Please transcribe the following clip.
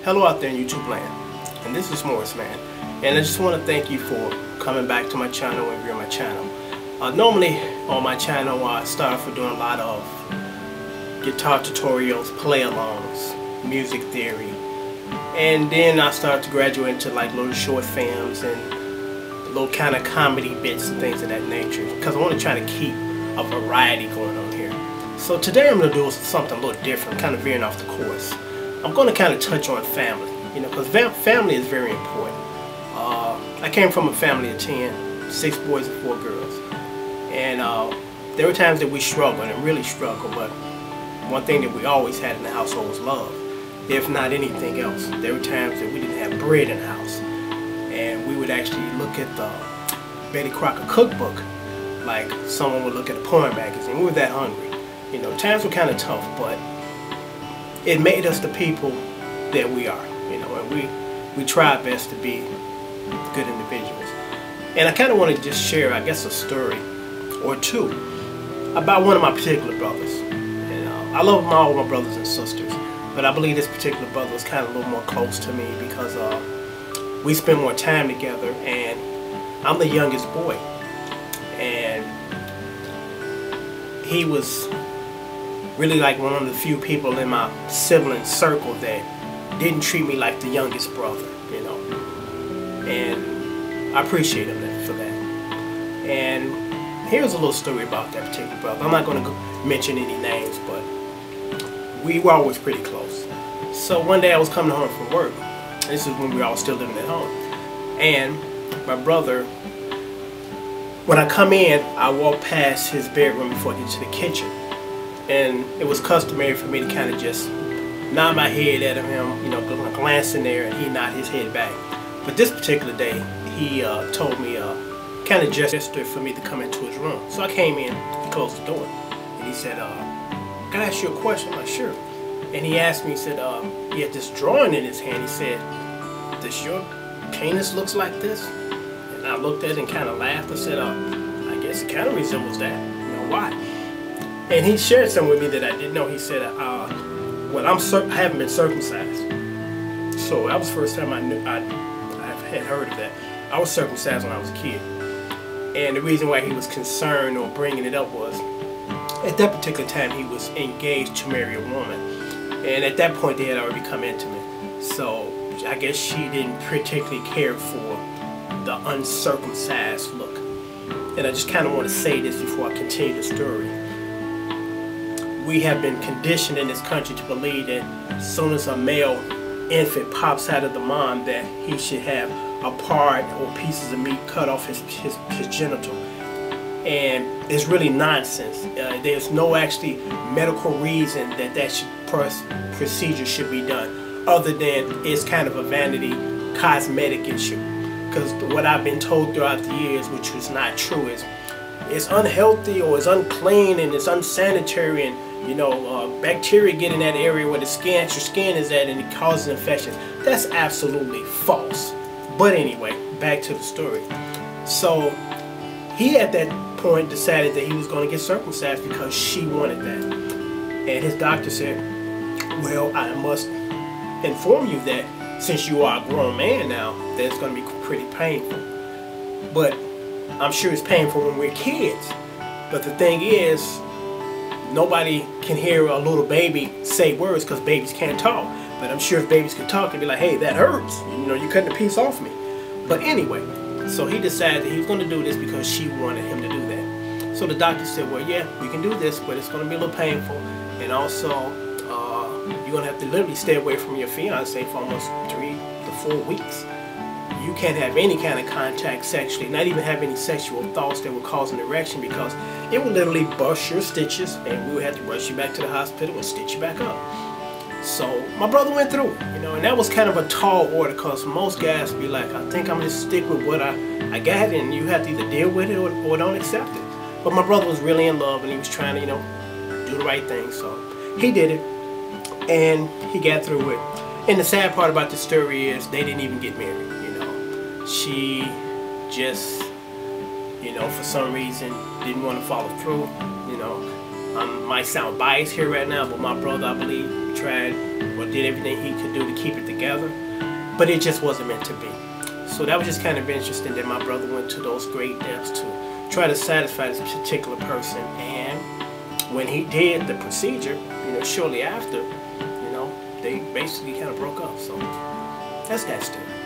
Hello out there in YouTube land, and this is Morris Man, and I just want to thank you for coming back to my channel and viewing my channel. Normally on my channel I start off with doing a lot of guitar tutorials, play-alongs, music theory, and then I start to graduate into like little short films and little kind of comedy bits and things of that nature, because I want to try to keep a variety going on here. So today I'm going to do something a little different, kind of veering off the course. I'm going to kind of touch on family, because family is very important. I came from a family of 10, 6 boys and 4 girls. And there were times that we struggled and really struggled, but one thing that we always had in the household was love, if not anything else. There were times that we didn't have bread in the house, and we would actually look at the Betty Crocker cookbook like someone would look at a porn magazine. We were that hungry. Times were kind of tough, but it made us the people that we are, and we try our best to be good individuals. And I kind of want to just share, I guess, a story or two about one of my particular brothers. And I love all my brothers and sisters, but I believe this particular brother is kind of a little more close to me because we spend more time together, and I'm the youngest boy, and he was really like one of the few people in my sibling circle that didn't treat me like the youngest brother, and I appreciate him for that. And here's a little story about that particular brother. I'm not going to mention any names, but we were always pretty close. So one day I was coming home from work. This is when we were all still living at home, and my brother, when I come in, I walk past his bedroom before I get to the kitchen. And it was customary for me to kind of just nod my head at him, glance in there, and he nod his head back. But this particular day, he told me, kind of gestured for me to come into his room. So I came in, he closed the door, and he said, "Can I ask you a question?" I'm like, "Sure." And he asked me, he said, he had this drawing in his hand. He said, "Does your penis looks like this?" And I looked at it and kind of laughed. I said, "I guess it kind of resembles that. Why?" And he shared something with me that I didn't know. He said, "Well, I haven't been circumcised." So that was the first time I had heard of that. I was circumcised when I was a kid. And the reason why he was concerned or bringing it up was, at that particular time, he was engaged to marry a woman. And at that point, they had already become intimate. So I guess she didn't particularly care for the uncircumcised look. And I just kind of want to say this before I continue the story. We have been conditioned in this country to believe that as soon as a male infant pops out of the mom, that he should have a part or pieces of meat cut off his genital. And it's really nonsense. There's no actually medical reason that procedure should be done, other than it's kind of a vanity cosmetic issue. Because what I've been told throughout the years, which was not true, is it's unhealthy or it's unclean and it's unsanitary, and bacteria get in that area where your skin is at, and it causes infections. That's absolutely false. But anyway, back to the story. So he at that point decided that he was going to get circumcised because she wanted that. And his doctor said, "Well, I must inform you that since you are a grown man now, that it's going to be pretty painful. But I'm sure it's painful when we're kids. But the thing is, nobody can hear a little baby say words because babies can't talk. But I'm sure if babies could talk, they'd be like, hey, that hurts. You're cutting a piece off me." But anyway, so he decided that he was going to do this because she wanted him to do that. So the doctor said, "Well, yeah, we can do this, but it's going to be a little painful. And also, you're going to have to literally stay away from your fiance for almost 3 to 4 weeks. You can't have any kind of contact sexually, not even have any sexual thoughts that would cause an erection, because it would literally bust your stitches, and we would have to rush you back to the hospital and stitch you back up." So my brother went through it, and that was kind of a tall order, because most guys be like, "I think I'm going to stick with what I got," and you have to either deal with it or don't accept it. But my brother was really in love, and he was trying to, do the right thing. So he did it, and he got through it. And the sad part about the story is they didn't even get married. She just, for some reason didn't want to follow through. Might sound biased here right now, but my brother, I believe, tried or did everything he could do to keep it together, but it just wasn't meant to be. So that was just kind of interesting that my brother went to those great depths to try to satisfy this particular person. And when he did the procedure, shortly after, they basically kind of broke up. So that's that story.